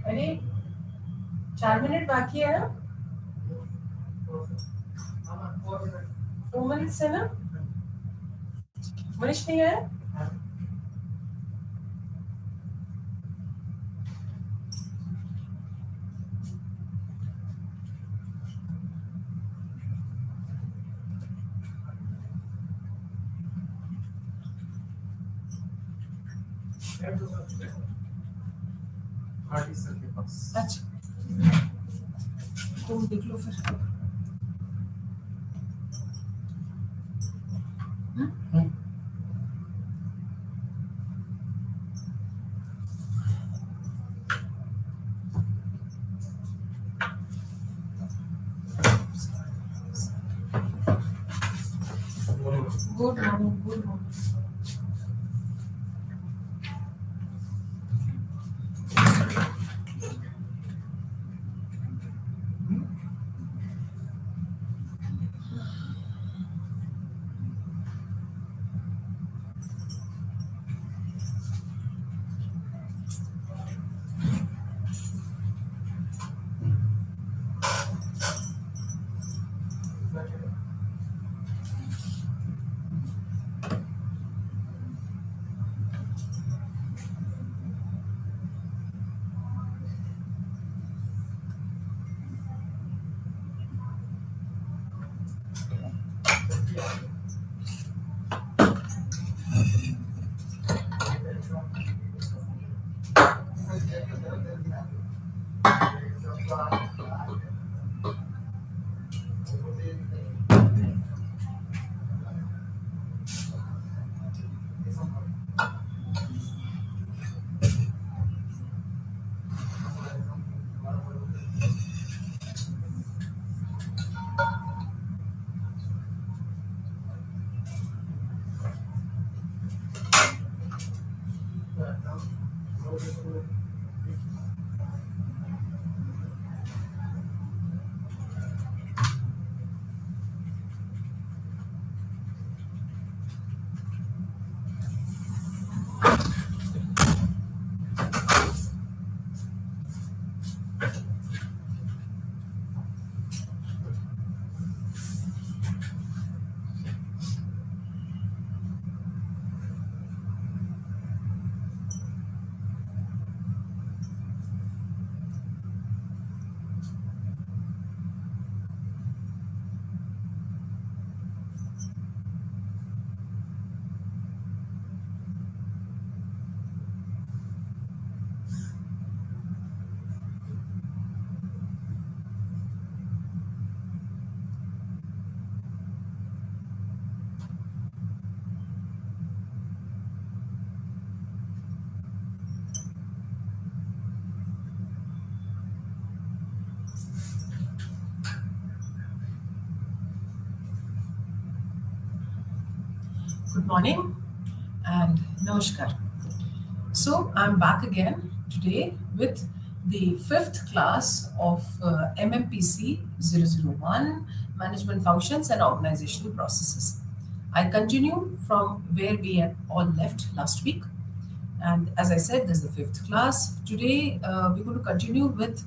अरे 4 मिनट बाकी है ना, 4 मिनट्स है ना, मनीष नहीं है। अच्छा तुम देख लो फिर। Good morning, good morning. Good morning and namaskar. So I'm back again today with the fifth class of MMPC 001 Management Functions and Organizational Processes. I continue from where we had all left last week. And as I said, this is the fifth class. Today we're going to continue with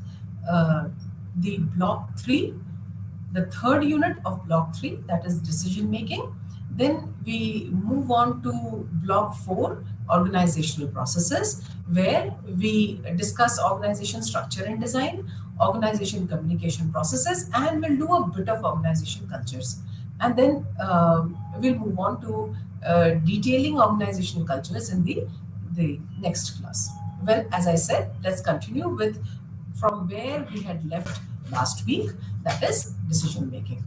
uh, the block 3, the third unit of block 3, that is decision making. Then we move on to block 4, organizational processes, where we discuss organization structure and design, organization communication processes, and we'll do a bit of organization cultures. And then we'll move on to detailing organizational cultures in the next class. Well, as I said, let's continue with from where we had left last week, that is decision making.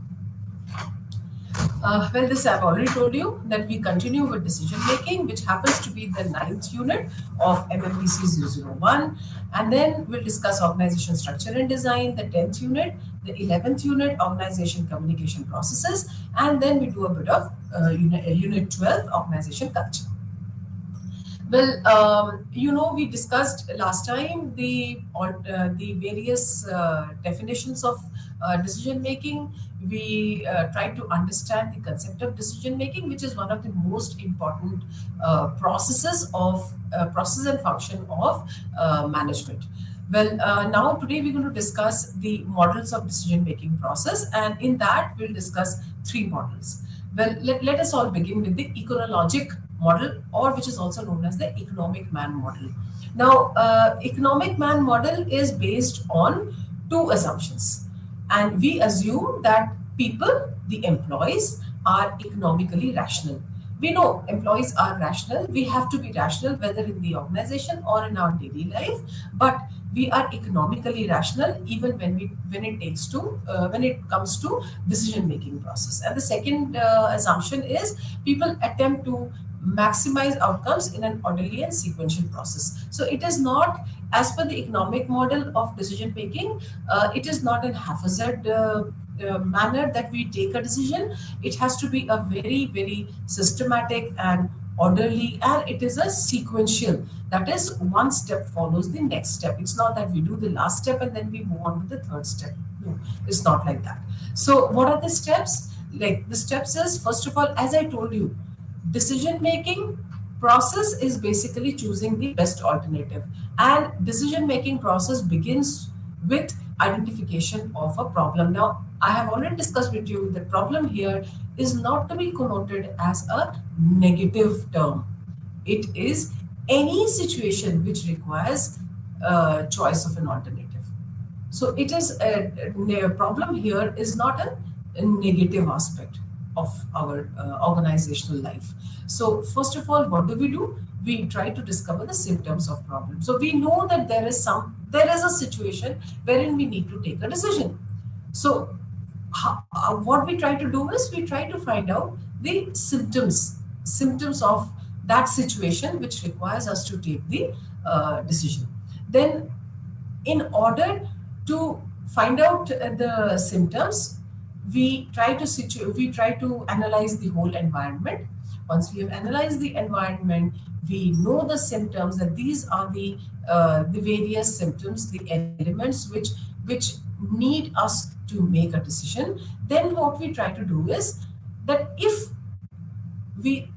Well, this I've already told you that we continue with decision making, which happens to be the ninth unit of MMPC 001. And then we'll discuss organization structure and design, the 10th unit, the 11th unit, organization communication processes, and then we do a bit of unit 12, organization culture. Well, we discussed last time the various definitions of decision making. We tried to understand the concept of decision making, which is one of the most important process and function of management. Well, now today we're going to discuss the models of decision making process, and in that we'll discuss 3 models. Well, let us all begin with the econologic model, or which is also known as the economic man model. Now, economic man model is based on 2 assumptions, and we assume that people, the employees, are economically rational. We know employees are rational. We have to be rational whether in the organization or in our daily life, but we are economically rational even when it comes to decision making process. And the second assumption is people attempt to maximize outcomes in an orderly and sequential process. So it is not, as per the economic model of decision making, it is not in haphazard manner that we take a decision. It has to be a very, very systematic and orderly, and it is a sequential. That is, one step follows the next step. It's not that we do the last step and then we move on to the third step. No, it's not like that. So what are the steps? Like the steps is, first of all, as I told you, decision making process is basically choosing the best alternative, and decision making process begins with identification of a problem. Now, I have already discussed with you that problem here is not to be connoted as a negative term. It is any situation which requires choice of an alternative. So it is a problem here is not a negative aspect of our organizational life. So first of all, what do? We try to discover the symptoms of problem. So we know that there is a situation wherein we need to take a decision. So what we try to do is we try to find out the symptoms of that situation which requires us to take the decision. Then, in order to find out the symptoms, we try to analyze the whole environment. Once we have analyzed the environment, we know the symptoms, that these are the various symptoms, the elements which need us to make a decision. Then what we try to do is that if we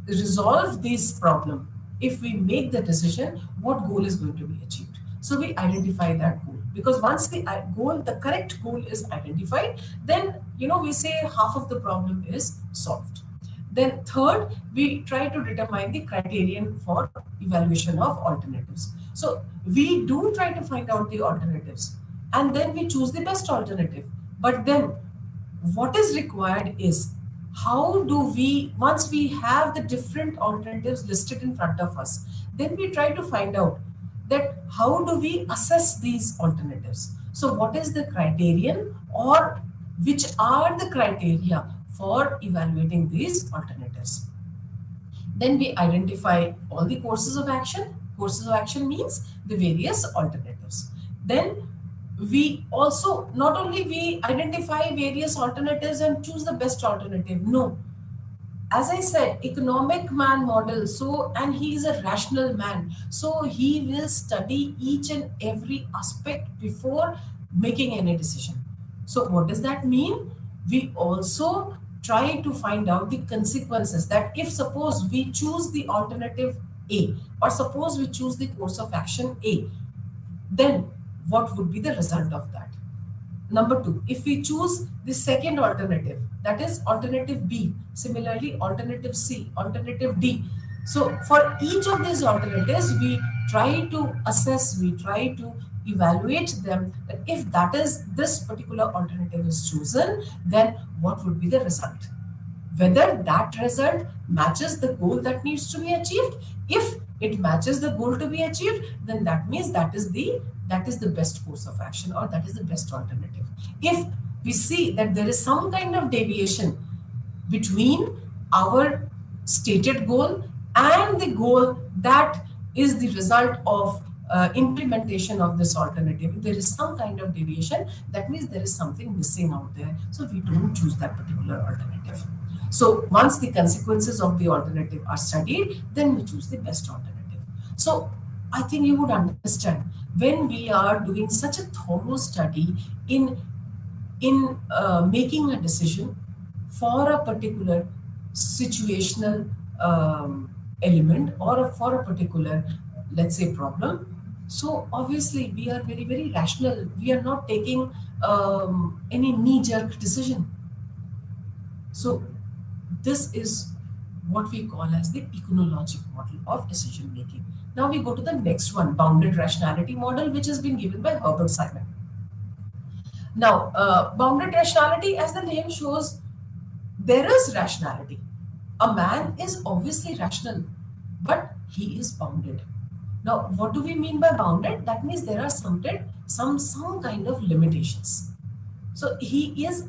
resolve this problem, if we make the decision, what goal is going to be achieved. So we identify that goal, because once the correct goal is identified, then we say half of the problem is solved. Then third, we try to determine the criterion for evaluation of alternatives. So we do try to find out the alternatives, and then we choose the best alternative. But then what is required is, how do we, once we have the different alternatives listed in front of us, then we try to find out that how do we assess these alternatives. So what is the criterion, or which are the criteria for evaluating these alternatives. Then we identify all the courses of action. Courses of action means the various alternatives. Then we also, not only we identify various alternatives and choose the best alternative. No, As I said, economic man model. So, and he is a rational man. So he will study each and every aspect before making any decision. So what does that mean? We also try to find out the consequences, that if suppose we choose the alternative A, or suppose we choose the course of action A, then what would be the result of that? Number two, if we choose the second alternative, that is alternative B, similarly alternative C, alternative D. So for each of these alternatives, we try to assess, we try to evaluate them, that if that is this particular alternative is chosen, then what would be the result? Whether that result matches the goal that needs to be achieved. If it matches the goal to be achieved, then that means that is the best course of action, or that is the best alternative. If we see that there is some kind of deviation between our stated goal and the goal that is the result of implementation of this alternative, if there is some kind of deviation, that means there is something missing out there, so we don't choose that particular alternative. So once the consequences of the alternative are studied, then we choose the best alternative. So I think you would understand, when we are doing such a thorough study in making a decision for a particular situational element, or for a particular, let's say, problem. So obviously we are very, very rational. We are not taking any knee jerk decision. So this is what we call as the econologic model of decision making. Now we go to the next one, bounded rationality model, which has been given by Herbert Simon. Now, bounded rationality, as the name shows, there is rationality. A man is obviously rational, but he is bounded. Now, what do we mean by bounded? That means there are some kind of limitations. So he is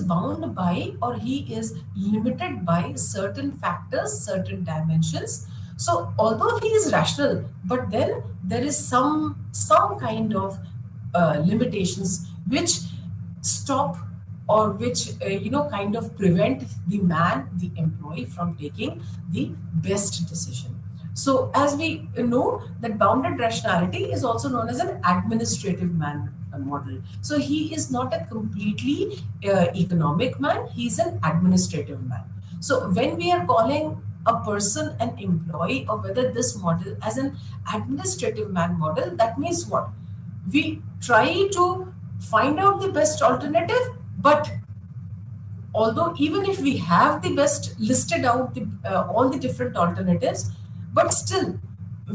bound by, or he is limited by certain factors, certain dimensions. So although he is rational, but then there is some kind of limitations which stop, or which kind of prevent the employee from taking the best decision. So as we know, that bounded rationality is also known as an administrative man model. So he is not a completely economic man, he is an administrative man. So when we are calling a person an employee, or whether this model as an administrative man model, that means what? We try to find out the best alternative, but although even if we have the best listed out all the different alternatives, but still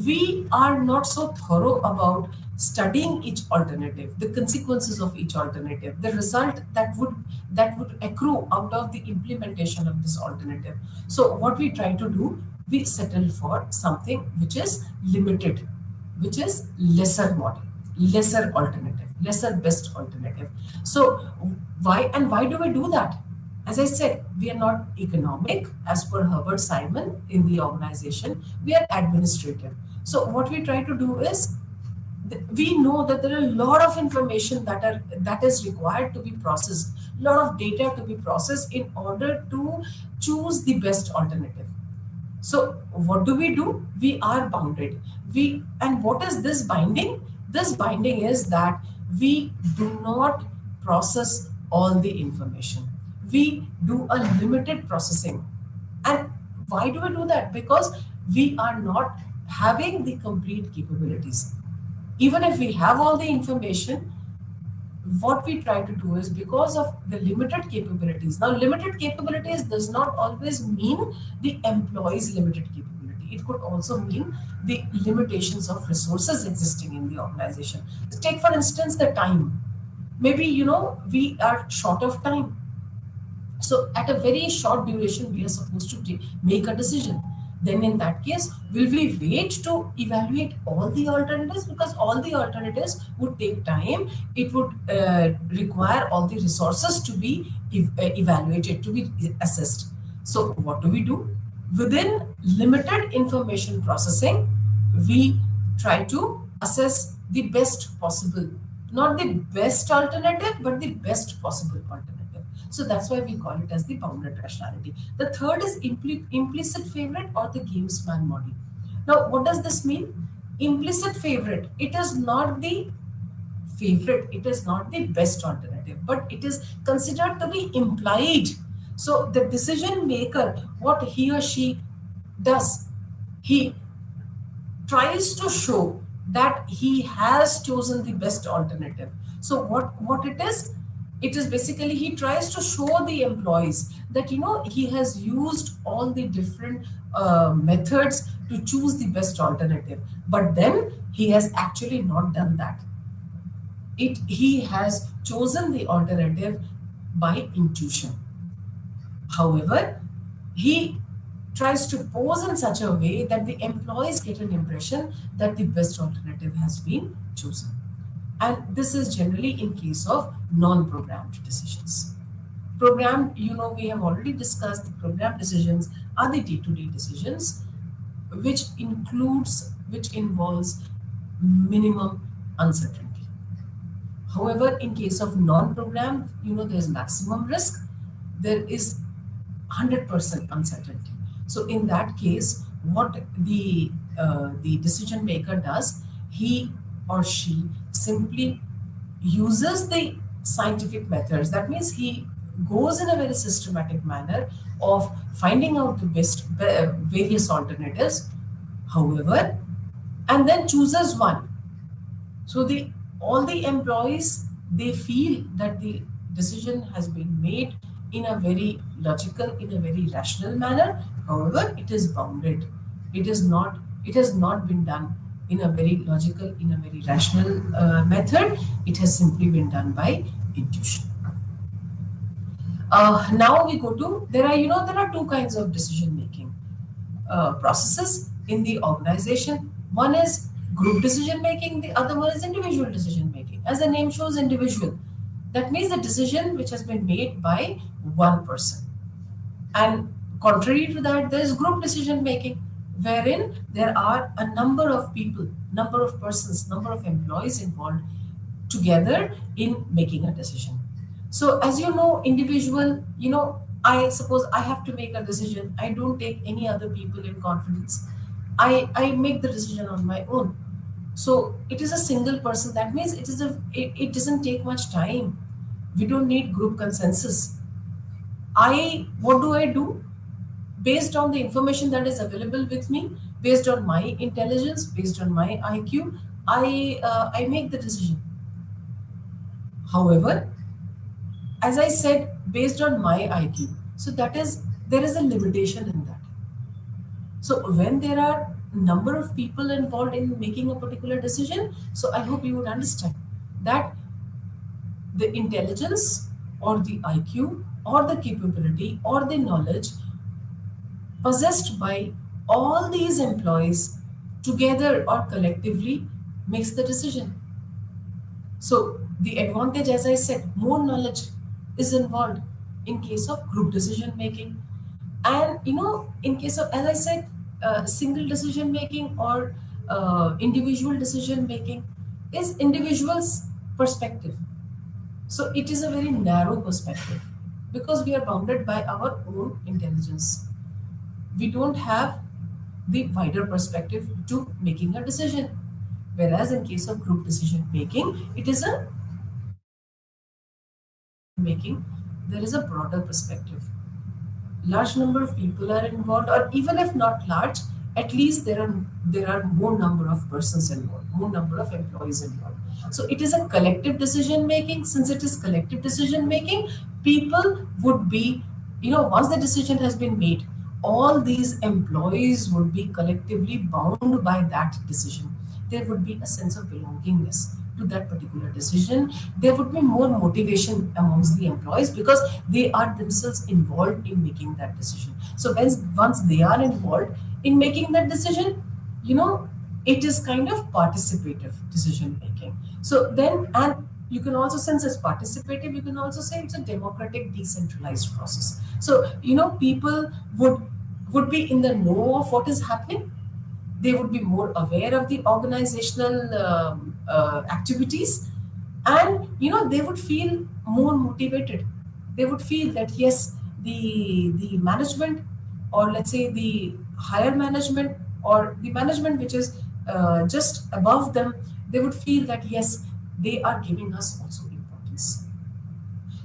we are not so thorough about studying each alternative, the consequences of each alternative, the result that would accrue out of the implementation of this alternative. So what we try to do, we settle for something which is limited, which is lesser model, lesser alternative, lesser best alternative. So why do we do that? As I said, we are not economic as per Herbert Simon in the organization. We are administrative. So what we try to do is, we know that there are a lot of information that is required to be processed, a lot of data to be processed in order to choose the best alternative. So what do? We are bounded. And what is this binding? This binding is that we do not process all the information. We do a limited processing. And why do we do that? Because we are not having the complete capabilities. Even if we have all the information, what we try to do is, because of the limited capabilities. Now, limited capabilities does not always mean the employee's limited capability. It could also mean the limitations of resources existing in the organization. Take, for instance, the time. Maybe, we are short of time. So at a very short duration, we are supposed to make a decision. Then in that case, will we wait to evaluate all the alternatives? Because all the alternatives would take time. It would require all the resources to be evaluated, to be assessed. So what do? Within limited information processing, we try to assess the best possible, not the best alternative, but the best possible alternative. So that's why we call it as the bounded rationality. The third is implicit favorite or the gamesman model. Now, what does this mean? Implicit favorite. It is not the favorite, it is not the best alternative, but it is considered to be implied. So the decision maker, what he or she does, he tries to show that he has chosen the best alternative. So what it is, it is basically he tries to show the employees that he has used all the different methods to choose the best alternative, but then he has actually not done that. He has chosen the alternative by intuition. However, he tries to pose in such a way that the employees get an impression that the best alternative has been chosen. And this is generally in case of non-programmed decisions. Programmed, we have already discussed the programmed decisions are the day-to-day decisions, which involves minimum uncertainty. However, in case of non-programmed, there's maximum risk. There is 100% uncertainty. So in that case, what the decision maker does, he or she simply uses the scientific methods. That means he goes in a very systematic manner of finding out the best various alternatives. However, and then chooses one. So the all the employees, they feel that the decision has been made in a very logical, in a very rational manner. However, it is bounded. It is not. It has not been done in a very logical, in a very rational method. It has simply been done by intuition. Now we go to, there are two kinds of decision making processes in the organization. One is group decision making, the other one is individual decision making. As the name shows, individual. That means the decision which has been made by one person. And contrary to that, there is group decision making, wherein there are a number of people, number of persons, number of employees involved together in making a decision. So, as you know, individual, I suppose I have to make a decision. I don't take any other people in confidence. I make the decision on my own. So it is a single person. That means it doesn't take much time. We don't need group consensus. What do I do? Based on the information that is available with me, based on my intelligence, based on my IQ, I make the decision. However, as I said, based on my IQ, so there is a limitation in that. So when there are number of people involved in making a particular decision, so I hope you would understand that the intelligence or the IQ or the capability or the knowledge possessed by all these employees together or collectively makes the decision. So the advantage, as I said, more knowledge is involved in case of group decision making. And in case of, as I said, single decision making or individual decision making is individual's perspective. So it is a very narrow perspective because we are bounded by our own intelligence. We don't have the wider perspective to making a decision. Whereas in case of group decision making, it is a making, there is a broader perspective. Large number of people are involved, or even if not large, at least there are more number of persons involved, more number of employees involved. So it is a collective decision making. Since it is collective decision making, people would be, once the decision has been made, all these employees would be collectively bound by that decision. There would be a sense of belongingness to that particular decision. There would be more motivation amongst the employees because they are themselves involved in making that decision. So once they are involved in making that decision, it is kind of participative decision making. So then, and you can also, since it's participative, you can also say it's a democratic decentralized process. So people would be in the know of what is happening. They would be more aware of the organizational activities, and they would feel more motivated. they would feel that yes, the management, or let's say the higher management, or the management which is just above them, they would feel that yes, they are giving us also importance.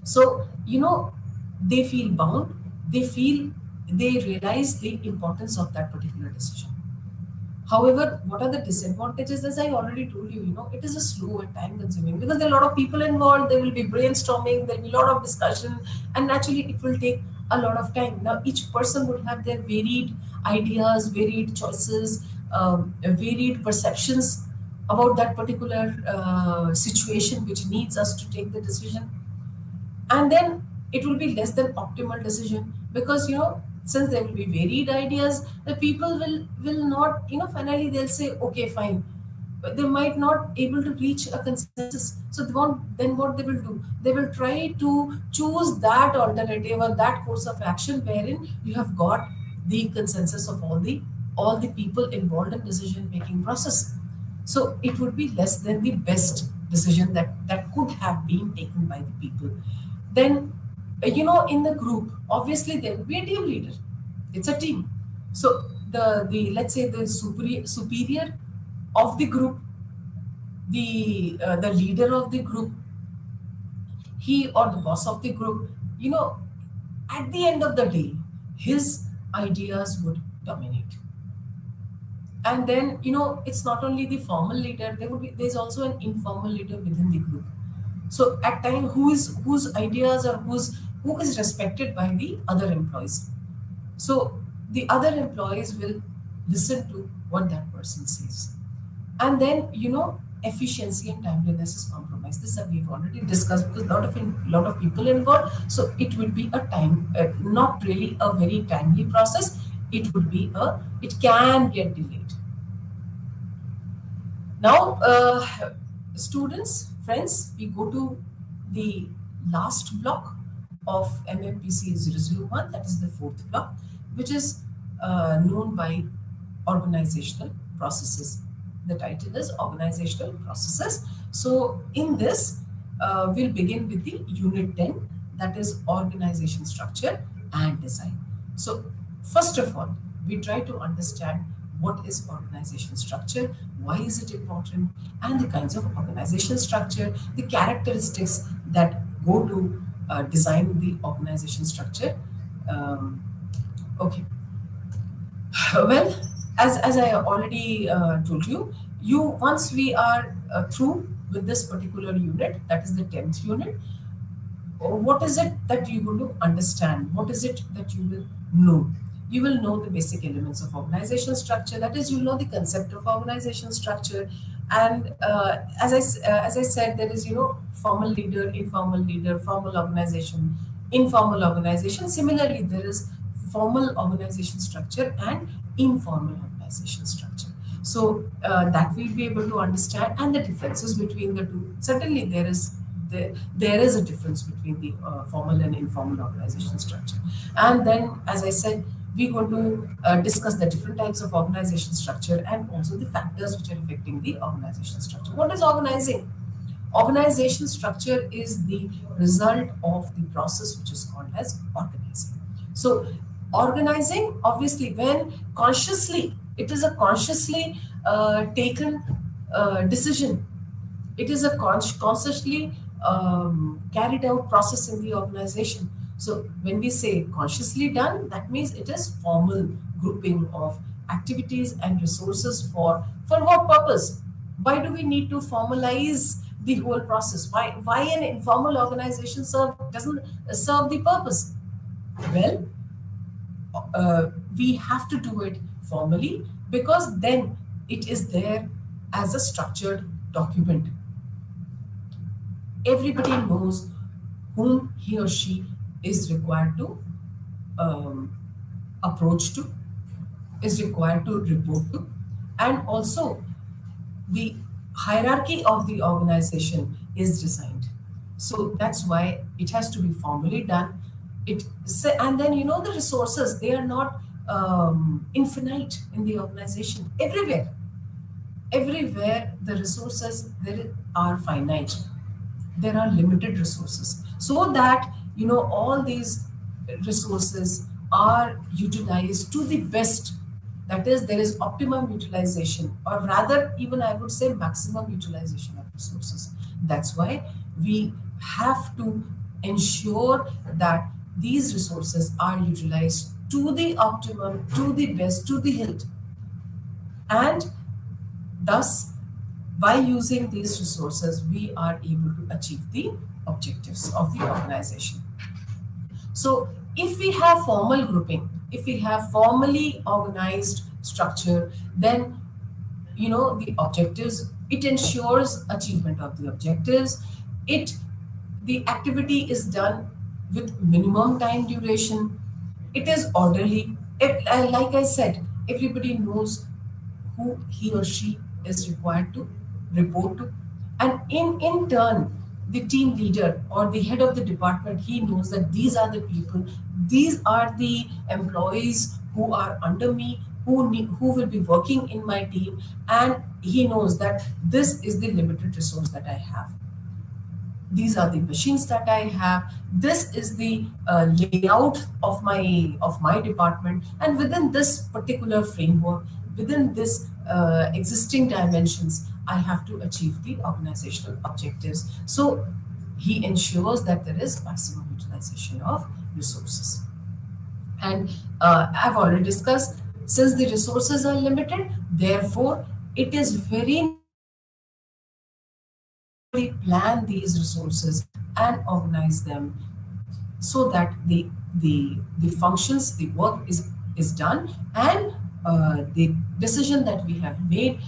So, they feel bound, they realize the importance of that particular decision. However, what are the disadvantages? As I already told you, it is a slow and time consuming, because there are a lot of people involved, there will be brainstorming, there will be a lot of discussion, and naturally it will take a lot of time. Now, each person would have their varied ideas, varied choices, varied perceptions about that particular situation which needs us to take the decision. And then it will be less than optimal decision, because since there will be varied ideas, the people will not, finally they'll say okay, fine, but they might not able to reach a consensus. So then what they will do, they will try to choose that alternative or that course of action wherein you have got the consensus of all the people involved in decision making process. So it would be less than the best decision that could have been taken by the people. Then, in the group, obviously there will be a team leader. It's a team. So the let's say the superior of the group, the leader of the group, he or the boss of the group, at the end of the day, his ideas would dominate. And then, it's not only the formal leader, there's also an informal leader within the group. So at time, whose ideas, or who is respected by the other employees. So the other employees will listen to what that person says. And then, efficiency and timeliness is compromised. This we've already discussed, because lot of people involved. So it would be a time, not really a very timely process. It can get delayed. Now, students, friends, we go to the last block of MMPC 001, that is the fourth block, which is known by organizational processes. The title is organizational processes. So in this, we'll begin with the unit 10, that is organization structure and design. So first of all, we try to understand what is organization structure, why is it important, and the kinds of organization structure, the characteristics that go to design the organization structure. Okay. Well, as I already told you, once we are through with this particular unit, that is the 10th unit, what is it that you're going to understand? What is it that you will know? You will know the basic elements of organization structure. That is, you'll know the concept of organization structure. And as I said, there is, formal leader, formal organization, informal organization. Similarly, there is formal organization structure and informal organization structure. So that we'll be able to understand, and the differences between the two. Certainly, there is a difference between the formal and informal organization structure. And then, as I said, we're going to discuss the different types of organization structure and also the factors which are affecting the organization structure. What is organizing? Organization structure is the result of the process which is called as organizing. So organizing, obviously, when consciously, it is a consciously taken decision. It is a consciously carried out process in the organization. So when we say consciously done, that means it is formal grouping of activities and resources for what purpose? Why do we need to formalize the whole process? Why an informal organization doesn't serve the purpose? Well, we have to do it formally, because then it is there as a structured document. Everybody knows whom he or she is required to approach to, is required to report to, and also the hierarchy of the organization is designed. So that's why it has to be formally done. And then, the resources, they are not infinite in the organization. Everywhere the resources there are finite. There are limited resources, so that all these resources are utilized to the best. That is, there is optimum utilization, or rather, even I would say maximum utilization of resources. That's why we have to ensure that these resources are utilized to the optimum, to the best, to the hilt. And thus, by using these resources, we are able to achieve the objectives of the organization. So, if we have formal grouping, if we have formally organized structure, then the objectives, it ensures achievement of the objectives. It The activity is done with minimum time duration. It is orderly. Like I said, everybody knows who he or she is required to report to, and in turn, the team leader or the head of the department, he knows that these are the people, these are the employees who are under me, who will be working in my team, and he knows that this is the limited resource that I have. These are the machines that I have. This is the layout of my department, and within this particular framework, within this existing dimensions, I have to achieve the organizational objectives. So he ensures that there is maximum utilization of resources. And I've already discussed, since the resources are limited, therefore it is very necessary to properly plan these resources and organize them so that the functions, the work is done, and the decision that we have made,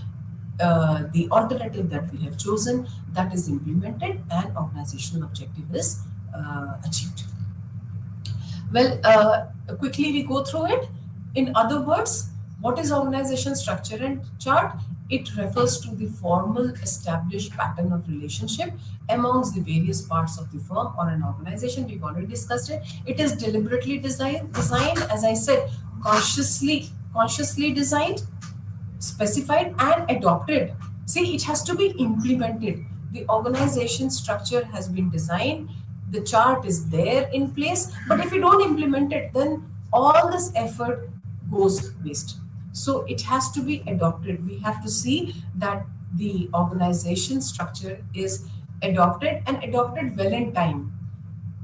the alternative that we have chosen, that is implemented and organizational objective is achieved. Well, quickly we go through it. In other words, what is organization structure and chart? It refers to the formal established pattern of relationship amongst the various parts of the firm or an organization. We've already discussed it. It is deliberately designed, as I said, consciously designed, specified and adopted. See, it has to be implemented. The organization structure has been designed, the chart is there in place, but if you don't implement it, then all this effort goes waste. So it has to be adopted. We have to see that the organization structure is adopted and adopted well in time.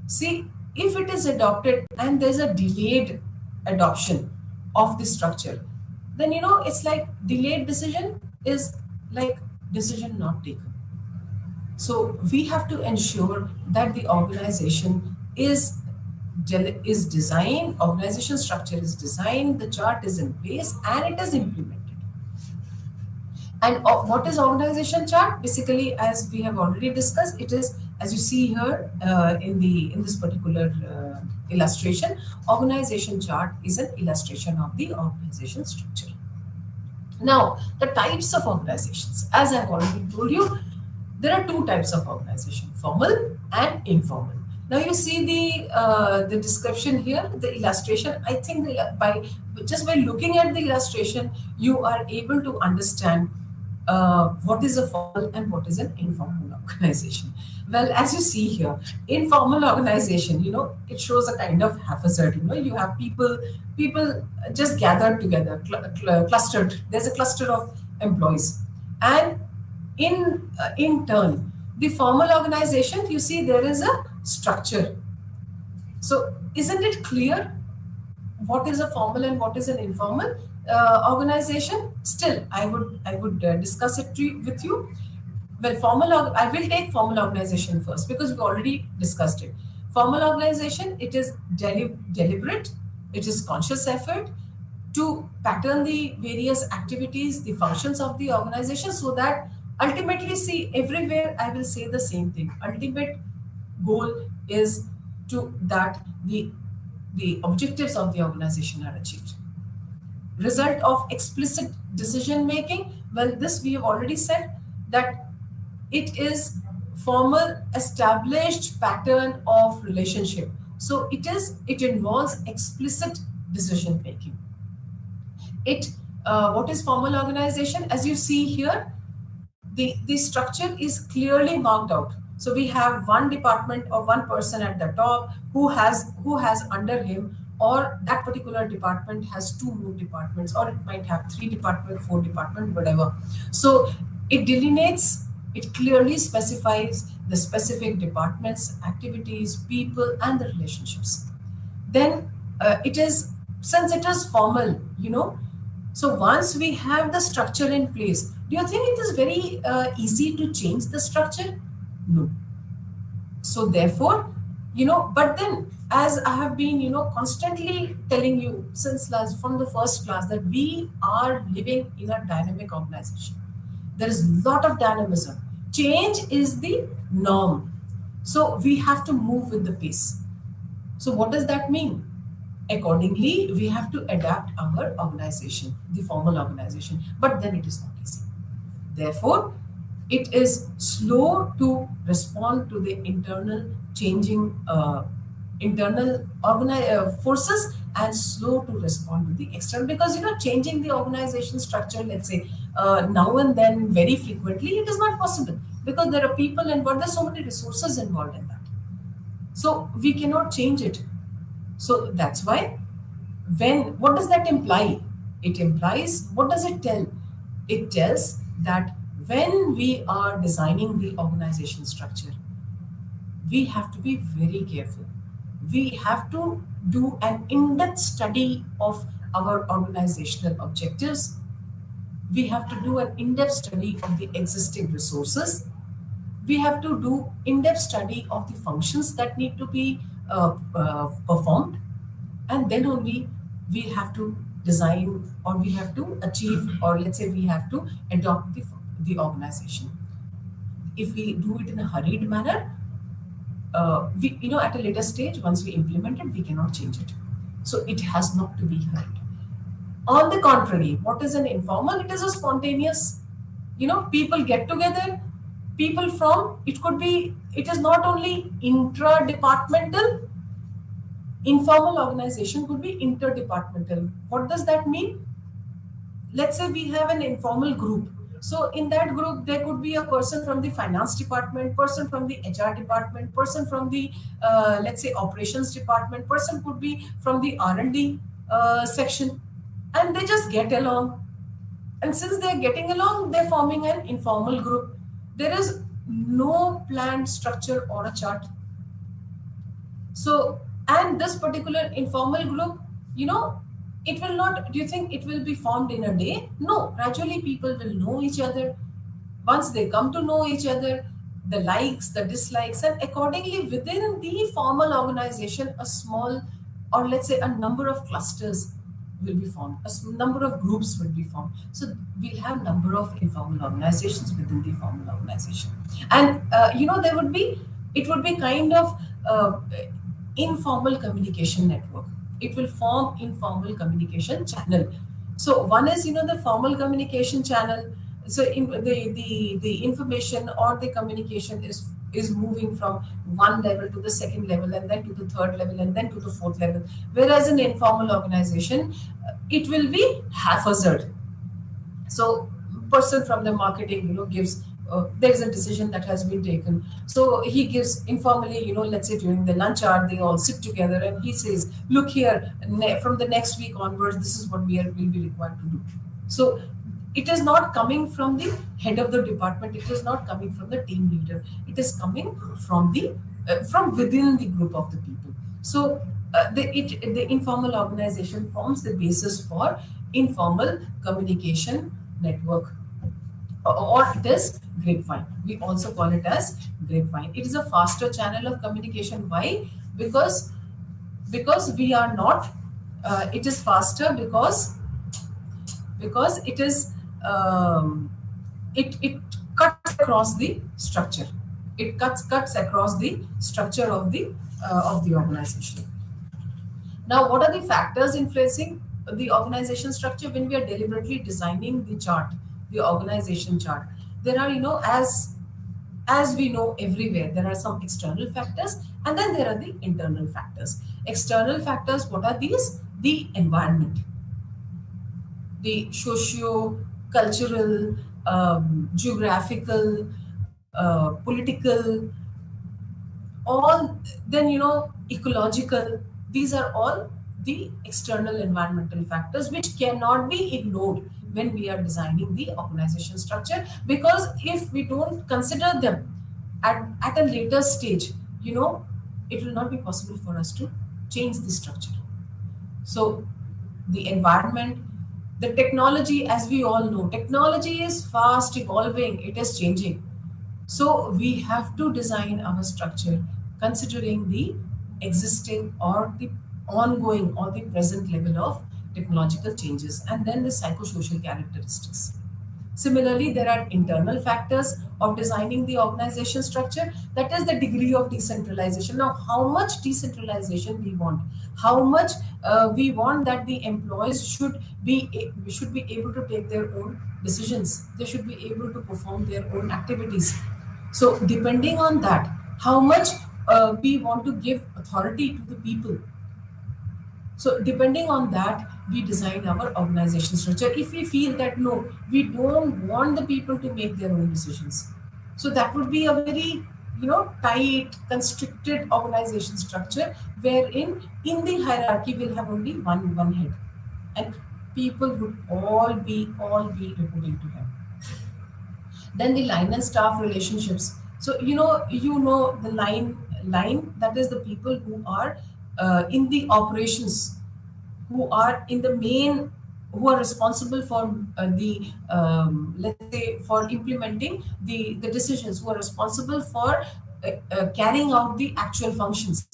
See, if it is adopted and there's a delayed adoption of the structure, then it's like delayed decision is like decision not taken. So we have to ensure that the organization is designed, organization structure is designed, the chart is in place, and it is implemented. And what is organization chart? Basically, as we have already discussed, it is, as you see here in this particular illustration, organization chart is an illustration of the organization structure. Now, the types of organizations, as I've already told you, there are two types of organization: formal and informal. Now you see the description here, the illustration. I think by just by looking at the illustration, you are able to understand what is a formal and what is an informal organization. Well, as you see here, informal organization, it shows a kind of haphazard. You have people just gathered together, clustered. There's a cluster of employees, and in turn, the formal organization, you see there is a structure. So isn't it clear what is a formal and what is an informal organization? Still, I would discuss it with you. Well, I will take formal organization first because we've already discussed it. Formal organization, it is deliberate, it is conscious effort to pattern the various activities, the functions of the organization, so that ultimately, see, everywhere I will say the same thing. Ultimate goal is to that the objectives of the organization are achieved. Result of explicit decision making, well, this we have already said, that it is formal established pattern of relationship. So it involves explicit decision making. What is formal organization? As you see here, the structure is clearly marked out. So we have one department or one person at the top who has under him, or that particular department has two more departments, or it might have three department, four department, whatever. So it delineates, it clearly specifies the specific departments, activities, people, and the relationships. Then it is, since it is formal, so once we have the structure in place, do you think it is very easy to change the structure? No. So therefore, but then, as I have been, constantly telling you since last, from the first class, that we are living in a dynamic organization. There is a lot of dynamism. Change is the norm. So we have to move with the pace. So what does that mean? Accordingly, we have to adapt our organization, the formal organization. But then it is not easy. Therefore, it is slow to respond to the internal changing forces, and slow to respond to the external, because changing the organization structure, let's say, now and then, very frequently, it is not possible, because there are people involved, there's so many resources involved in that, so we cannot change it. So that's why, what does that imply? It implies, what does it tell? It tells that when we are designing the organization structure, we have to be very careful. We have to do an in-depth study of our organizational objectives. We have to do an in-depth study of the existing resources. We have to do in-depth study of the functions that need to be performed, and then only we have to design, or we have to achieve, or let's say we have to adopt the organization. If we do it in a hurried manner, we, at a later stage, once we implement it, we cannot change it. So it has not to be hurried. On the contrary, what is an informal? It is a spontaneous, people get together, people from, it is not only intra-departmental, informal organization could be interdepartmental. What does that mean? Let's say we have an informal group. So in that group, there could be a person from the finance department, person from the HR department, person from the, let's say, operations department, person could be from the R&D section, and they just get along. And since they're getting along, they're forming an informal group. There is no planned structure or a chart. So, and this particular informal group, it will not, do you think it will be formed in a day? No, gradually people will know each other. Once they come to know each other, the likes, the dislikes, and accordingly within the formal organization, a small, or let's say a number of clusters will be formed, number of groups will be formed. So we'll have number of informal organizations within the formal organization. And, there would be, it would be kind of informal communication network. It will form informal communication channel. So one is, the formal communication channel. So in the information or the communication is moving from one level to the second level, and then to the third level, and then to the fourth level. Whereas in informal organization, it will be haphazard. So person from the marketing, gives, there is a decision that has been taken. So he gives informally, let's say during the lunch hour, they all sit together, and he says, look here, from the next week onwards, this is what will be required to do. So it is not coming from the head of the department. It is not coming from the team leader. It is coming from from within the group of the people. So the informal organization forms the basis for informal communication network, or it is grapevine. We also call it as grapevine. It is a faster channel of communication. Why? Because we are not. It is faster because it is it cuts across the structure. It cuts across the structure of the organization. Now, what are the factors influencing the organization structure when we are deliberately designing the chart, the organization chart? There are, as we know everywhere, there are some external factors, and then there are the internal factors. External factors, what are these? The environment, the socio-cultural, geographical, political, All then, ecological, these are all the external environmental factors which cannot be ignored when we are designing the organization structure, because if we don't consider them at a later stage, you know it will not be possible for us to change the structure. So the environment, the technology, as we all know, technology is fast evolving, it is changing. So we have to design our structure considering the existing or the ongoing or the present level of technological changes, and then the psychosocial characteristics. Similarly, there are internal factors of designing the organization structure, that is the degree of decentralization. Now, how much decentralization we want, how much we want that the employees should be able to take their own decisions. They should be able to perform their own activities. So, depending on that, how much we want to give authority to the people, so depending on that, we design our organization structure. If we feel that no, we don't want the people to make their own decisions, so that would be a very tight, constricted organization structure, wherein in the hierarchy we'll have only one head, and people would all be reporting to him. Then the line and staff relationships. So the line, that is the people who are in the operations, who are in the main, who are responsible for the let's say for implementing the decisions, who are responsible for carrying out the actual functions.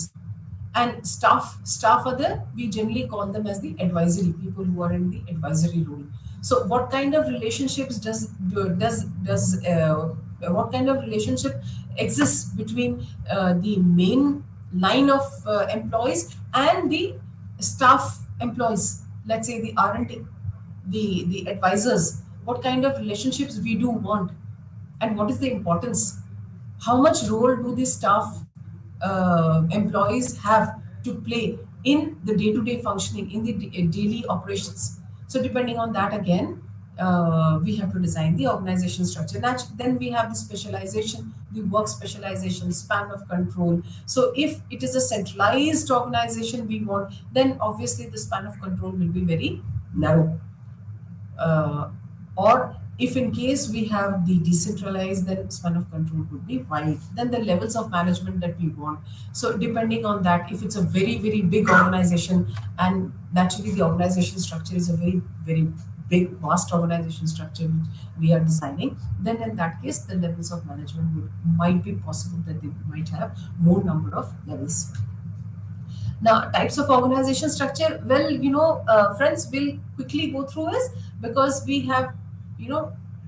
And staff are the, we generally call them as the advisory people, who are in the advisory role. So what kind of relationships does what kind of relationship exists between the main line of employees and the staff employees, let's say the R&D, the advisors, what kind of relationships we do want, and what is the importance, how much role do the staff employees have to play in the day-to-day functioning, in the daily operations. So depending on that, again, we have to design the organization structure. Then we have the specialization, the work specialization, span of control. So if it is a centralized organization we want, then obviously the span of control will be very narrow. Or if in case we have the decentralized, then span of control would be wide. Then the levels of management that we want. So depending on that, if it's a very big organization, and naturally the organization structure is a very big vast organization structure which we are designing, then in that case the levels of management might be possible that they might have more number of levels. Now, types of organization structure. Well, friends, will quickly go through this, because we have,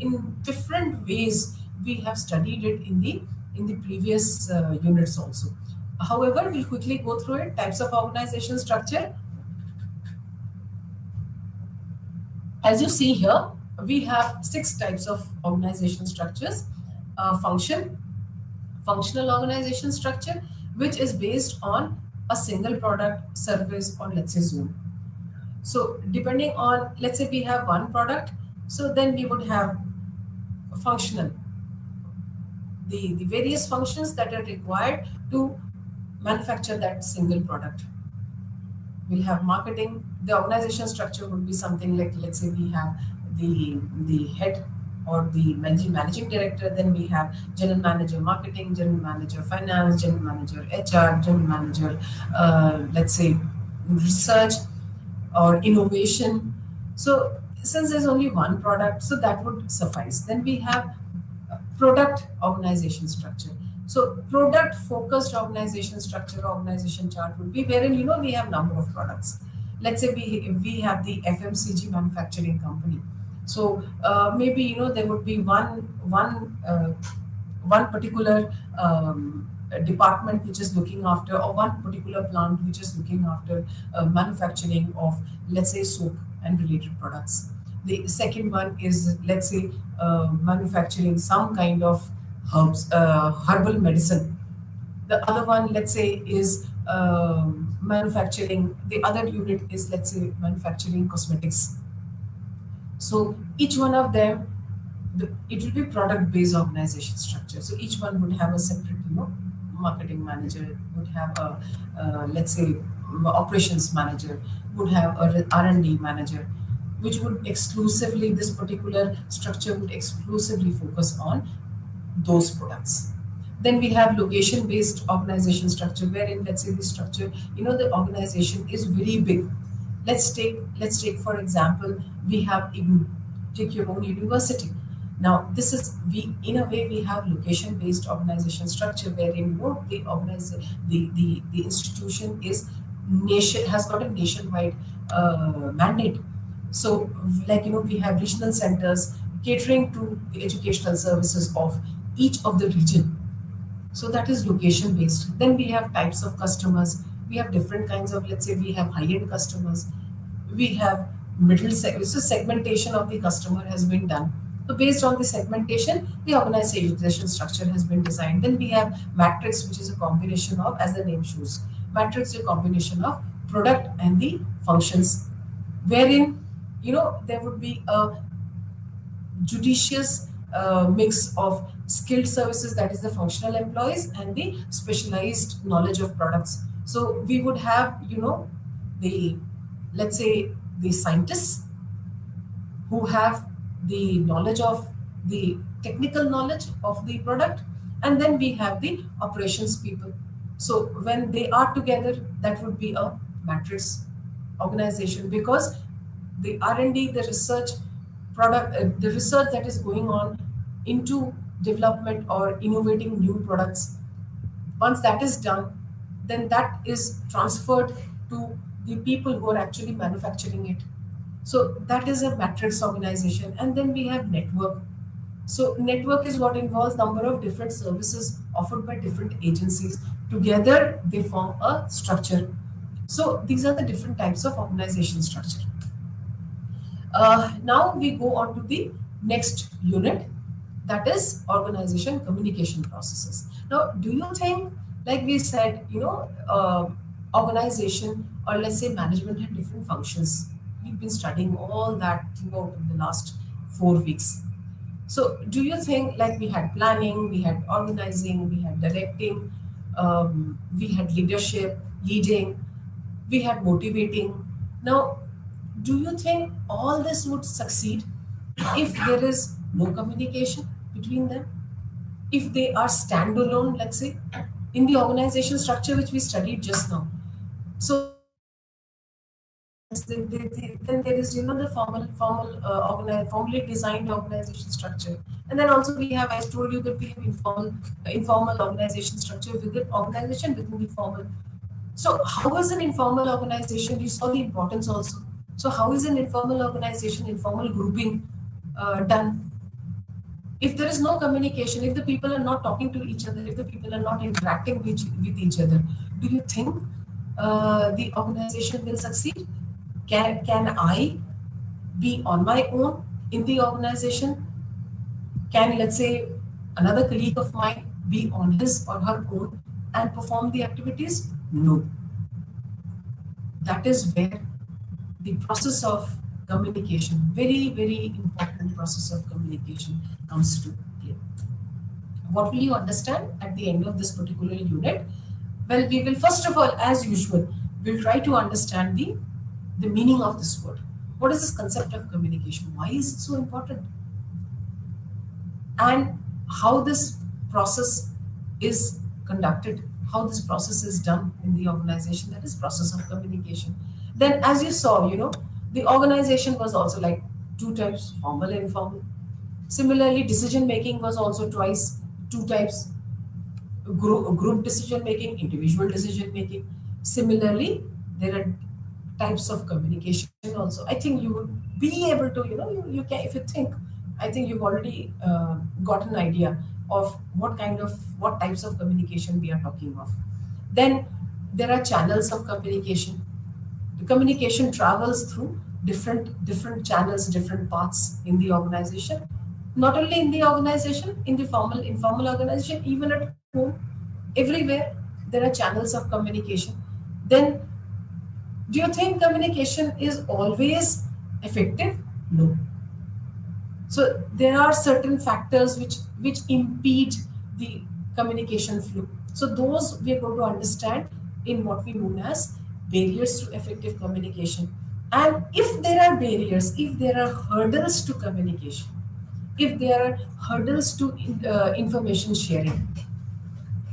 in different ways we have studied it in the previous units also. However, we'll quickly go through it. Types of organization structure. As you see here, we have six types of organization structures. Functional organization structure, which is based on a single product, service, or let's say zone. So depending on, let's say we have one product, so then we would have functional, the various functions that are required to manufacture that single product. We'll have marketing. The organization structure would be something like, let's say we have the head or the managing director, then we have general manager marketing, general manager finance, general manager HR, general manager let's say research or innovation. So since there's only one product, so that would suffice. Then we have product organization structure. So product focused organization structure, organization chart would be wherein we have number of products. Let's say we have the FMCG manufacturing company. So maybe there would be one particular department which is looking after, or one particular plant which is looking after manufacturing of, let's say, soap and related products. The second one is, let's say, manufacturing some kind of herbal medicine. The other one, let's say, is manufacturing. The other unit is, let's say, manufacturing cosmetics. So each one of them, it will be product based organization structure. So each one would have a separate marketing manager, would have a let's say operations manager, would have a R&D manager, which would exclusively, this particular structure would exclusively focus on those products. Then we have location based organization structure, wherein let's say the structure, the organization is very big. Let's take for example, we have take your own university. Now this is, we in a way we have location based organization structure, wherein the the institution is nation, has got a nationwide mandate. So like we have regional centers catering to the educational services of each of the region. So that is location based. Then we have types of customers. We have different kinds of, let's say we have high end customers. We have so segmentation of the customer has been done. So based on the segmentation, the organization structure has been designed. Then we have matrix, which is a combination of, as the name shows, matrix is a combination of product and the functions, wherein there would be a judicious mix of skilled services, that is the functional employees, and the specialized knowledge of products. So we would have the, let's say, the scientists who have the knowledge of the technical knowledge of the product, and then we have the operations people. So when they are together, that would be a matrix organization, because the R&D, the research product, the research that is going on into development or innovating new products, once that is done, then that is transferred to the people who are actually manufacturing it. So that is a matrix organization. And then we have network. So network is what involves number of different services offered by different agencies. Together they form a structure. So these are the different types of organization structure. Now we go on to the next unit, that is organization communication processes. Now, do you think, like we said, organization, or let's say management, had different functions? We've been studying all that throughout the last 4 weeks. So, do you think, like we had planning, we had organizing, we had directing, we had leadership, leading, we had motivating. Now, do you think all this would succeed if there is no communication between them? If they are standalone, let's say, in the organization structure which we studied just now. So then there is the formally designed organization structure, and then also we have, I told you that we have informal organization structure within organization within the formal. So how is an informal organization? You saw the importance also. So how is an informal organization, informal grouping done? If there is no communication, if the people are not talking to each other, if the people are not interacting with each other, do you think the organization will succeed? Can I be on my own in the organization? Can, let's say, another colleague of mine be on his or her own and perform the activities? No. That is where the process of communication, very, very important process of communication, comes to play. What will you understand at the end of this particular unit? Well, we will first of all, as usual, we'll try to understand the meaning of this word. What is this concept of communication? Why is it so important? And how this process is conducted, how this process is done in the organization, that is process of communication. Then, as you saw, the organization was also like two types, formal and informal. Similarly, decision making was also two types, group decision making, individual decision making. Similarly, there are types of communication also. I think you would be able to, you can, if you think, I think you've already got an idea of what types of communication we are talking of. Then there are channels of communication. The communication travels through different channels, different paths in the organization. Not only in the organization, in the formal, informal organization, even at home, everywhere there are channels of communication. Then, do you think communication is always effective? No. So there are certain factors which impede the communication flow. So those we are going to understand in what we known as barriers to effective communication. And if there are barriers, if there are hurdles to communication, if there are hurdles to information sharing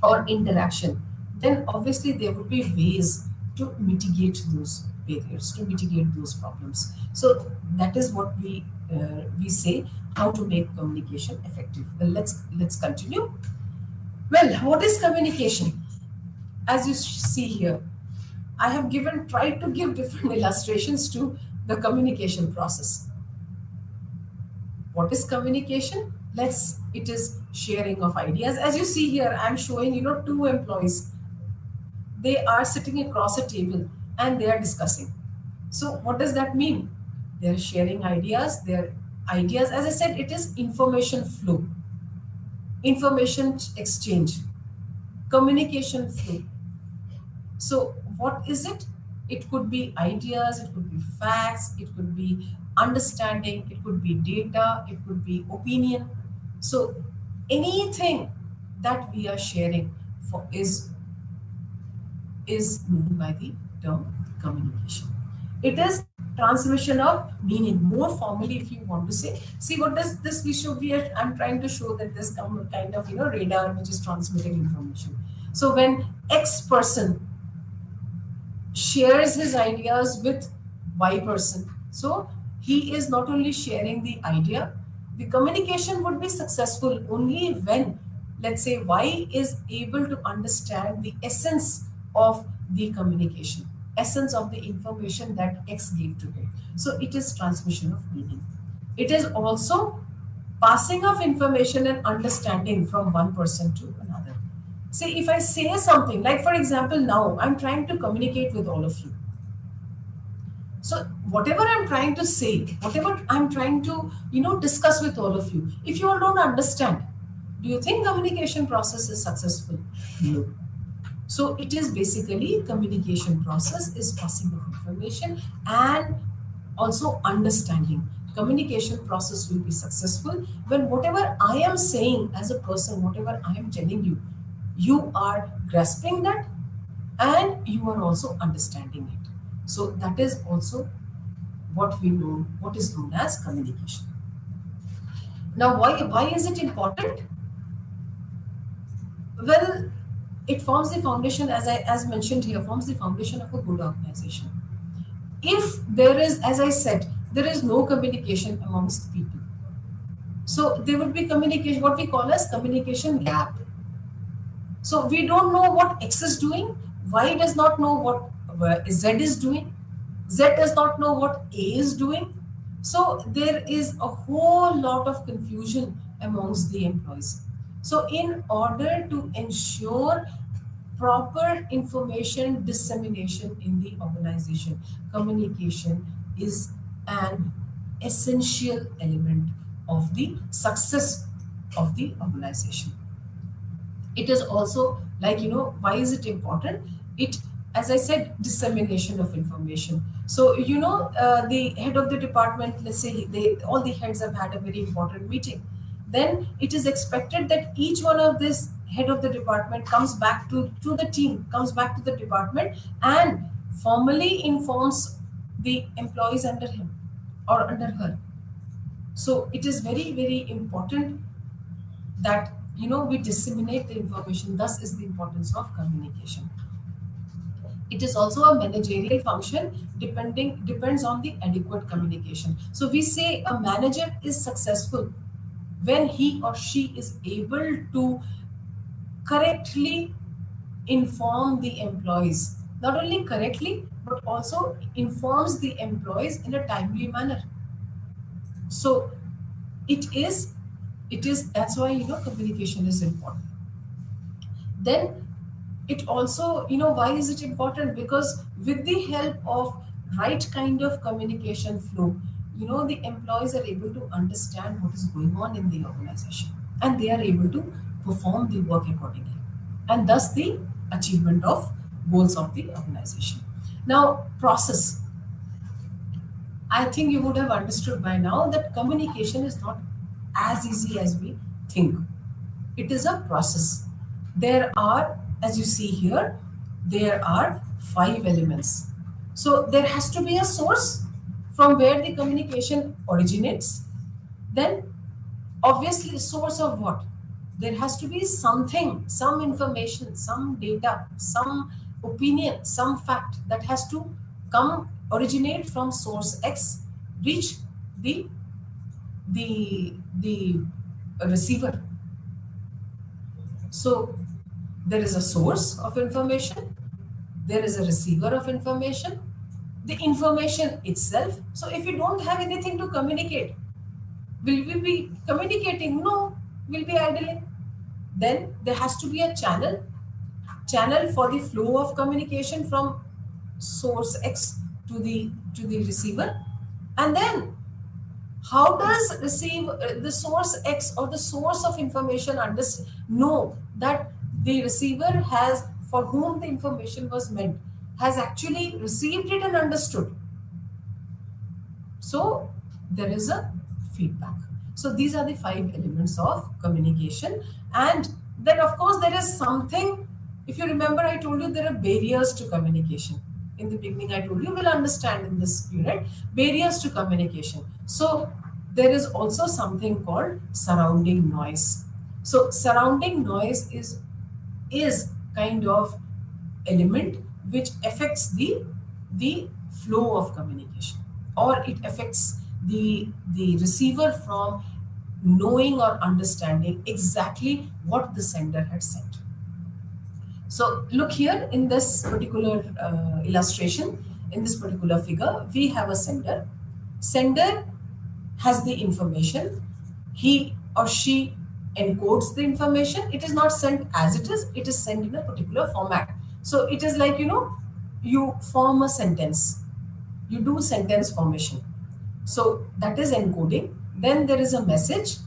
or interaction, then obviously there would be ways to mitigate those barriers, to mitigate those problems. So that is what we say, how to make communication effective. Well, let's continue. Well, what is communication? As you see here, I have given tried to give different illustrations to the communication process. What is communication? Let's It is sharing of ideas. As you see here, I'm showing two employees. They are sitting across a table and they are discussing. So what does that mean? They're sharing ideas. Their ideas, as I said, it is information flow, information exchange, communication flow. So, what is it? It could be ideas, it could be facts, it could be understanding, it could be data, it could be opinion. So, anything that we are sharing is known by the term communication. It is transmission of meaning. More formally, if you want to say, see what does this we show here? I'm trying to show that this kind of radar which is transmitting information. So when X person shares his ideas with Y person. So he is not only sharing the idea, the communication would be successful only when, let's say, Y is able to understand the essence of the communication, essence of the information that X gave to him. So it is transmission of meaning. It is also passing of information and understanding from one person to another. See, if I say something, like for example, now I'm trying to communicate with all of you. So whatever I'm trying to say, whatever I'm trying to, discuss with all of you, if you all don't understand, do you think communication process is successful? No. So it is basically communication process is passing of information and also understanding. Communication process will be successful when whatever I am saying as a person, whatever I am telling you, you are grasping that and you are also understanding it. So that is also what is known as communication. Now, why is it important? Well, it forms the foundation, as mentioned here, forms the foundation of a good organization. If there is, as I said, there is no communication amongst people, so there would be communication, what we call as communication gap. So we don't know what X is doing, Y does not know what Z is doing, Z does not know what A is doing. So there is a whole lot of confusion amongst the employees. So in order to ensure proper information dissemination in the organization, communication is an essential element of the success of the organization. It is also like, why is it important? It, as I said, dissemination of information. So, the head of the department, let's say all the heads have had a very important meeting. Then it is expected that each one of this head of the department comes back to the team, comes back to the department and formally informs the employees under him or under her. So it is very, very important that we disseminate the information. Thus is the importance of communication. It is also a managerial function, depends on the adequate communication. So we say a manager is successful when he or she is able to correctly inform the employees. Not only correctly, but also informs the employees in a timely manner. So it is that's why communication is important. Then it also, why is it important? Because with the help of right kind of communication flow, the employees are able to understand what is going on in the organization and they are able to perform the work accordingly, and thus the achievement of goals of the organization. Now, process. I think you would have understood by now that communication is not as easy as we think. It is a process. There are as you see here, there are five elements. So there has to be a source from where the communication originates. Then, obviously, source of what? There has to be something, some information, some data, some opinion, some fact that has to come, originate from source X, reach the the receiver. So there is a source of information, there is a receiver of information, the information itself. So if you don't have anything to communicate, will we be communicating? No, we'll be idling. Then there has to be a channel for the flow of communication from source X to the receiver. And then how does receive the source X or the source of information know that the receiver has, for whom the information was meant, has actually received it and understood? So there is a feedback. So these are the five elements of communication. And then of course there is something, if you remember, I told you there are barriers to communication. In the beginning I told you, we'll understand in this unit, barriers to communication. So there is also something called surrounding noise. So surrounding noise is kind of element which affects the flow of communication, or it affects the receiver from knowing or understanding exactly what the sender had sent. So look here in this particular illustration, in this particular figure, we have a sender. Sender has the information. He or she encodes the information. It is not sent as it is sent in a particular format. So it is like, you form a sentence. You do sentence formation. So that is encoding. Then there is a message.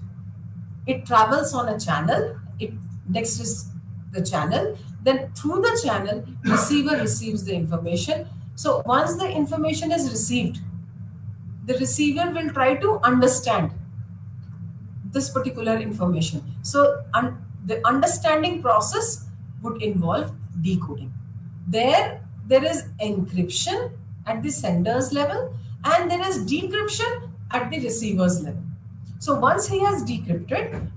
It travels on a channel. It next is the channel. Then through the channel, receiver receives the information. So once the information is received, the receiver will try to understand this particular information. So the understanding process would involve decoding. There is encryption at the sender's level, and there is decryption at the receiver's level. So once he has decrypted,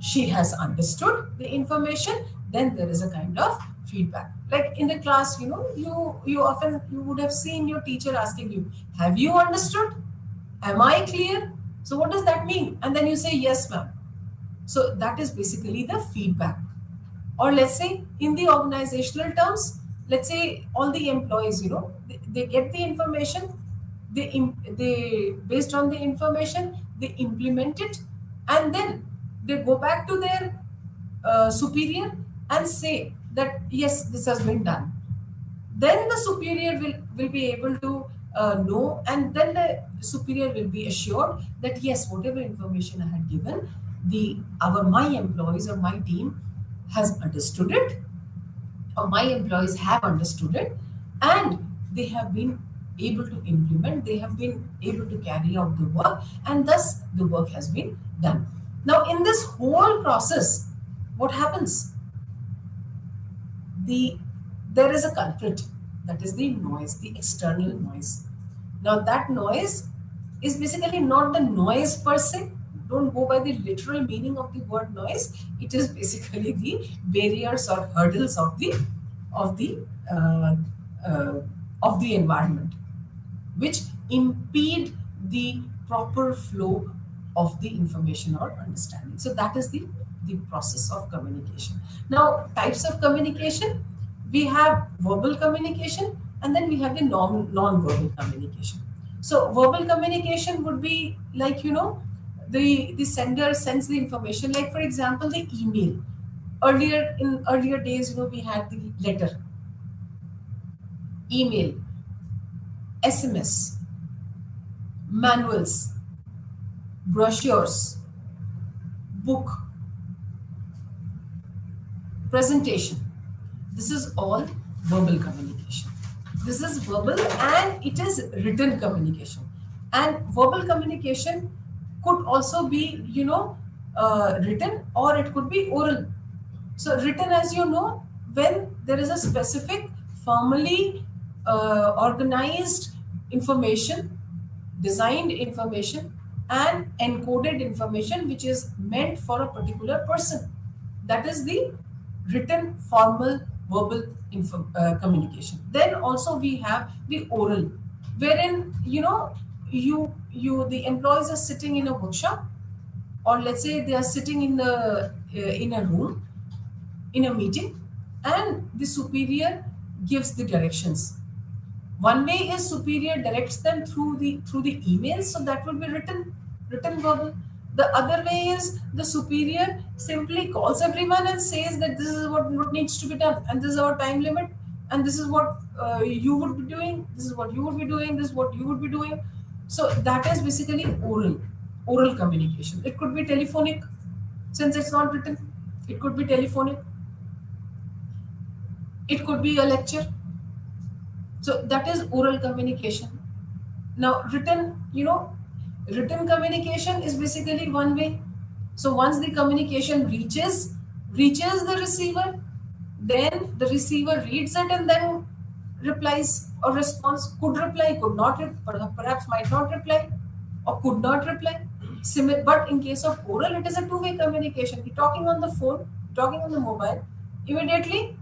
she has understood the information, then there is a kind of feedback. Like in the class, you would have seen your teacher asking you, have you understood? Am I clear? So what does that mean? And then you say, yes, ma'am. So that is basically the feedback. Or let's say in the organizational terms, let's say all the employees, they get the information, they based on the information, they implement it, and then they go back to their superior and say that, yes, this has been done. Then the superior will be able to know, and then the superior will be assured that, yes, whatever information I had given, my employees or my team has understood it, or my employees have understood it, and they have been able to implement, they have been able to carry out the work, and thus the work has been done. Now in this whole process, what happens? There is a culprit, that is the noise, the external noise. Now that noise is basically not the noise per se. Don't go by the literal meaning of the word noise. It is basically the barriers or hurdles of the of the uh, of the environment, which impede the proper flow of the information or understanding. So that is the process of communication. Now, types of communication, we have verbal communication, and then we have the non-verbal communication. So verbal communication would be like, the sender sends the information, like for example, the email. In earlier days, we had the letter, email, SMS, manuals, brochures, book, presentation. This is all verbal communication. This is verbal and it is written communication. And verbal communication could also be, written, or it could be oral. So written, as you know, when there is a specific formally organized information, designed information, and encoded information which is meant for a particular person. That is the written, formal, verbal communication. Then also we have the oral, wherein you the employees are sitting in a workshop, or let's say they are sitting in a room in a meeting, and the superior gives the directions. One way is superior directs them through the emails, so that would be written verbal. The other way is the superior simply calls everyone and says that this is what needs to be done, and this is our time limit, and this is what you would be doing, this is what you would be doing, this is what you would be doing. So that is basically oral communication. It could be telephonic, since it's not written. It could be telephonic, it could be a lecture. So that is oral communication. Now, written communication is basically one way. So once the communication reaches the receiver, then the receiver reads it and then replies or responds. Could reply, could not, perhaps might not reply, or could not reply. But in case of oral, it is a two-way communication. You're talking on the phone, talking on the mobile. Immediately,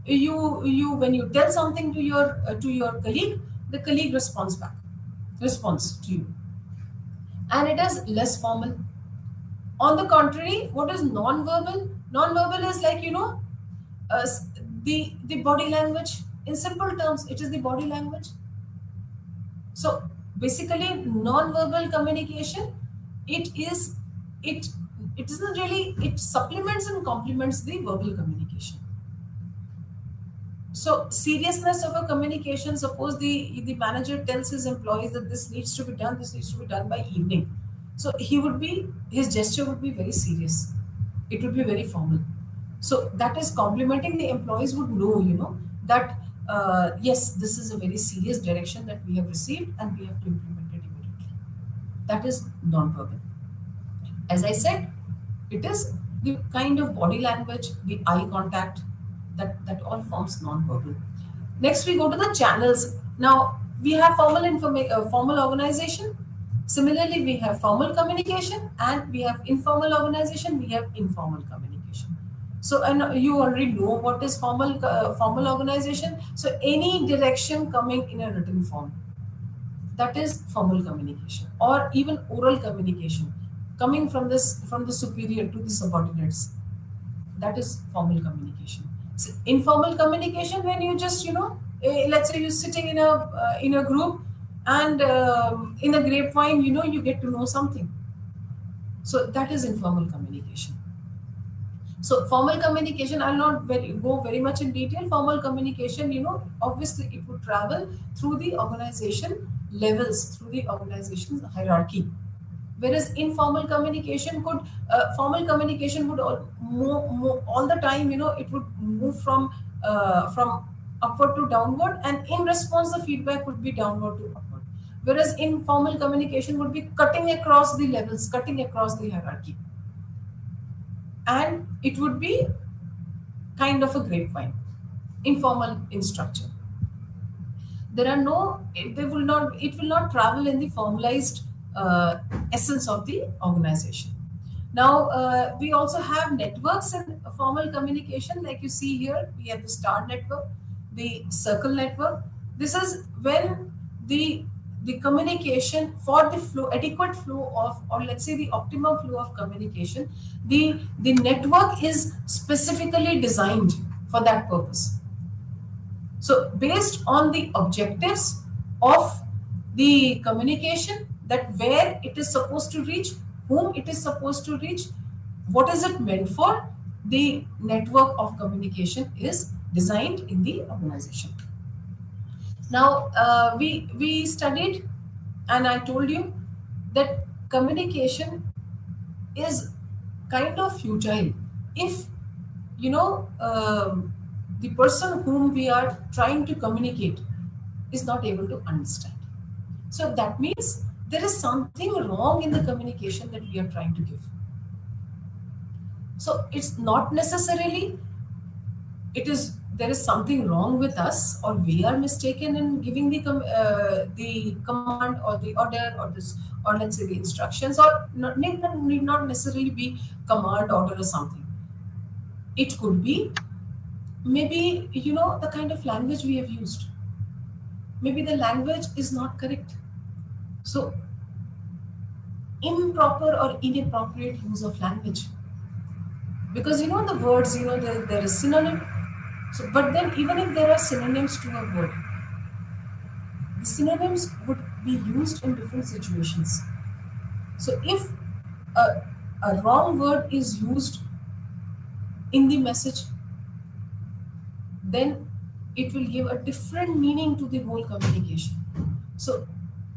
you when you tell something to your colleague, the colleague responds to you, and it is less formal. On the contrary, what is non-verbal? Non-verbal is like uh, the body language. In simple terms, it is the body language. So basically, non-verbal communication, it is it it isn't really, it supplements and complements the verbal communication. So seriousness of a communication, suppose the manager tells his employees that this needs to be done by evening. So his gesture would be very serious. It would be very formal. So that is complimenting. The employees would know, that yes, this is a very serious direction that we have received and we have to implement it immediately. That is non-verbal. As I said, it is the kind of body language, the eye contact, that all forms non-verbal. Next, we go to the channels. Now, we have formal organization. Similarly, we have formal communication, and we have informal organization. We have informal communication. So, and you already know what is formal organization. So, any direction coming in a written form, that is formal communication, or even oral communication coming from the superior to the subordinates, that is formal communication. So informal communication, when you just let's say you're sitting in a group, and in a grapevine, you get to know something. So that is informal communication. So formal communication, I'll not go very much in detail. Formal communication, obviously it would travel through the organization levels, through the organization's hierarchy. Whereas informal communication formal communication would all the time, it would move from upward to downward, and in response, the feedback would be downward to upward. Whereas informal communication would be cutting across the levels, cutting across the hierarchy, and it would be kind of a grapevine, informal in structure. There are no, it will not travel in the formalized essence of the organization. Now, we also have networks in formal communication. Like you see here, we have the star network, the circle network. This is when the communication, for the adequate flow of, or let's say the optimum flow of communication, the network is specifically designed for that purpose. So based on the objectives of the communication, that where it is supposed to reach, whom it is supposed to reach, what is it meant for, the network of communication is designed in the organization. Now, we studied, and I told you that communication is kind of futile if the person whom we are trying to communicate is not able to understand. So that means there is something wrong in the communication that we are trying to give. So it's not necessarily it is there is something wrong with us, or we are mistaken in giving the command or the order or this, or let's say the instructions, or need not necessarily be command, order, or something. It could be maybe, the kind of language we have used. Maybe the language is not correct. So improper or inappropriate use of language, because the words, there is synonym. So but then even if there are synonyms to a word, the synonyms would be used in different situations. So if a, a wrong word is used in the message, then it will give a different meaning to the whole communication. So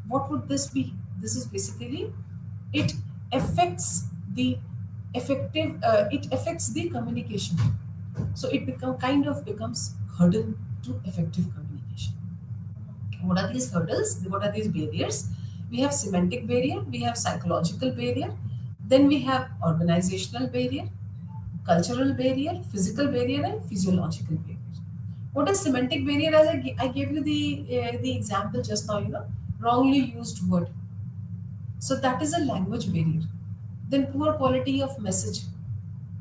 what would this be? This is basically, it affects the it affects the communication. So it becomes hurdle to effective communication. What are these hurdles? What are these barriers? We have semantic barrier, we have psychological barrier, then we have organizational barrier, cultural barrier, physical barrier, and physiological barrier. What is semantic barrier? As I gave you the example just now, wrongly used word. So that is a language barrier. Then poor quality of message.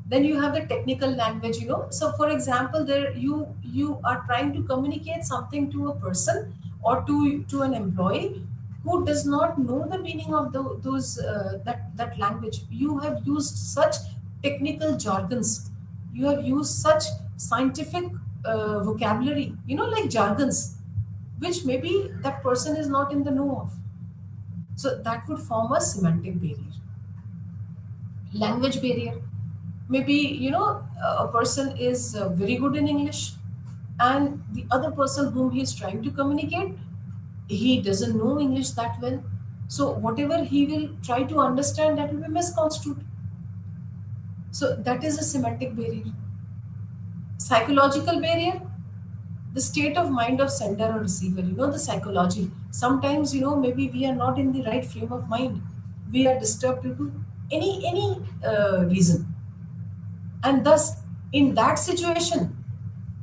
Then you have the technical language. So for example, there you are trying to communicate something to a person, or to an employee who does not know the meaning of those that language. You have used such technical jargons, you have used such scientific vocabulary, like jargons, which maybe that person is not in the know of. So that would form a semantic barrier. Language barrier. Maybe, a person is very good in English, and the other person whom he is trying to communicate, he doesn't know English that well. So whatever he will try to understand, that will be misconstrued. So that is a semantic barrier. Psychological barrier. The state of mind of sender or receiver, the psychology. Sometimes, maybe we are not in the right frame of mind, we are disturbed due to any reason, and thus in that situation,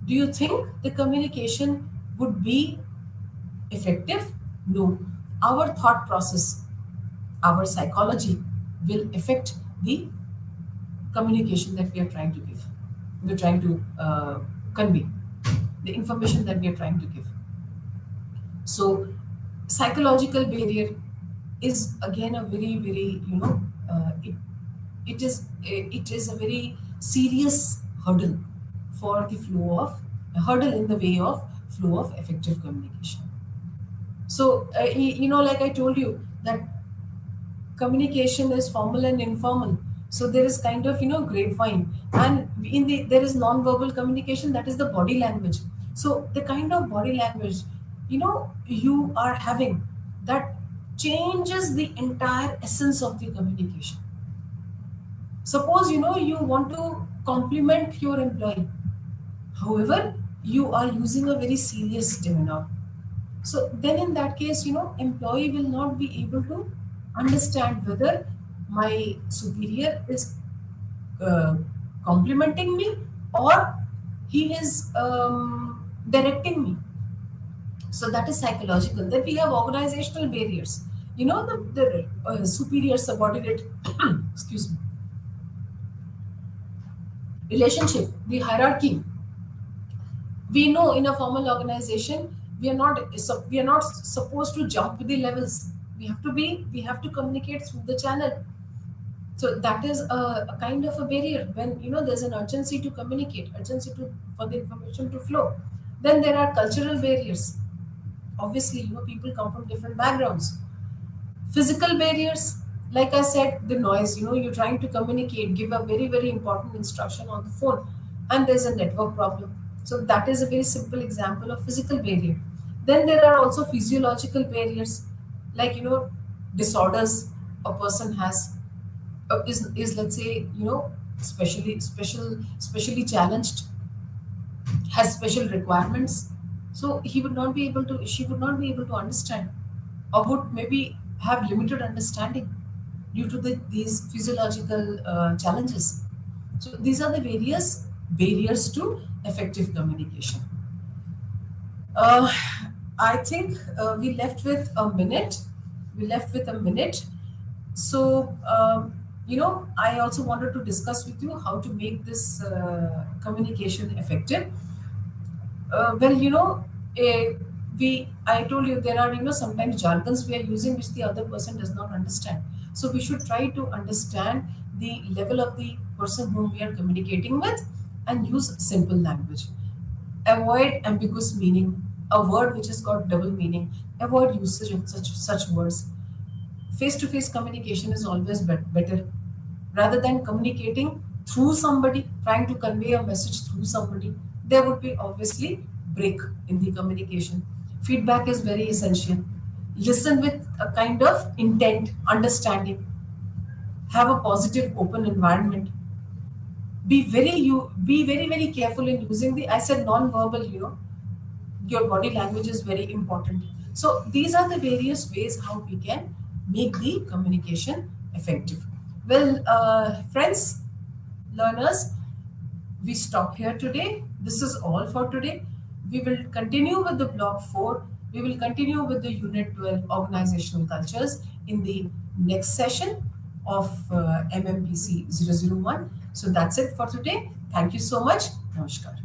do you think the communication would be effective? No. Our thought process, our psychology will affect the communication that we are trying to give, we're trying to convey, the information that we are trying to give. So psychological barrier is again a very, very, it is a very serious hurdle for the flow of a hurdle in the way of flow of effective communication. So like I told you that communication is formal and informal. So there is kind of, grapevine, and there is non-verbal communication, that is the body language. So the kind of body language, you are having, that changes the entire essence of the communication. Suppose, you want to compliment your employee, however, you are using a very serious demeanor. So then in that case, employee will not be able to understand whether my superior is uh, complimenting me, or he is directing me. So that is psychological. Then we have organizational barriers. The superior subordinate, excuse me, relationship, the hierarchy. We know in a formal organization, we are not supposed to jump the levels. We have to communicate through the channel. So that is a kind of a barrier when, there's an urgency to communicate, urgency for the information to flow. Then there are cultural barriers. Obviously, people come from different backgrounds. Physical barriers, like I said, the noise. You're trying to communicate, give a very, very important instruction on the phone, and there's a network problem. So that is a very simple example of physical barrier. Then there are also physiological barriers, like, disorders a person has, is, let's say, specially challenged, has special requirements. So he would not be able to she would not be able to understand, or would maybe have limited understanding due to these physiological challenges. So these are the various barriers to effective communication. Uh, I think we left with a minute. We left with a minute. So, I also wanted to discuss with you how to make this communication effective. Well, I told you there are, sometimes jargons we are using which the other person does not understand. So we should try to understand the level of the person whom we are communicating with and use simple language. Avoid ambiguous meaning, a word which has got double meaning. Avoid usage of such words. Face to face communication is always better rather than communicating through somebody, trying to convey a message through somebody. There would be obviously break in the communication. Feedback is very essential. Listen with a kind of intent, understanding. Have a positive open environment. Be very careful in using the, I said, non-verbal, your body language is very important. So these are the various ways how we can make the communication effective. Well, friends, learners, we stop here today. This is all for today. We will continue with the block 4. We will continue with the unit 12 organizational cultures in the next session of MMPC 001. So that's it for today. Thank you so much. Namaskar.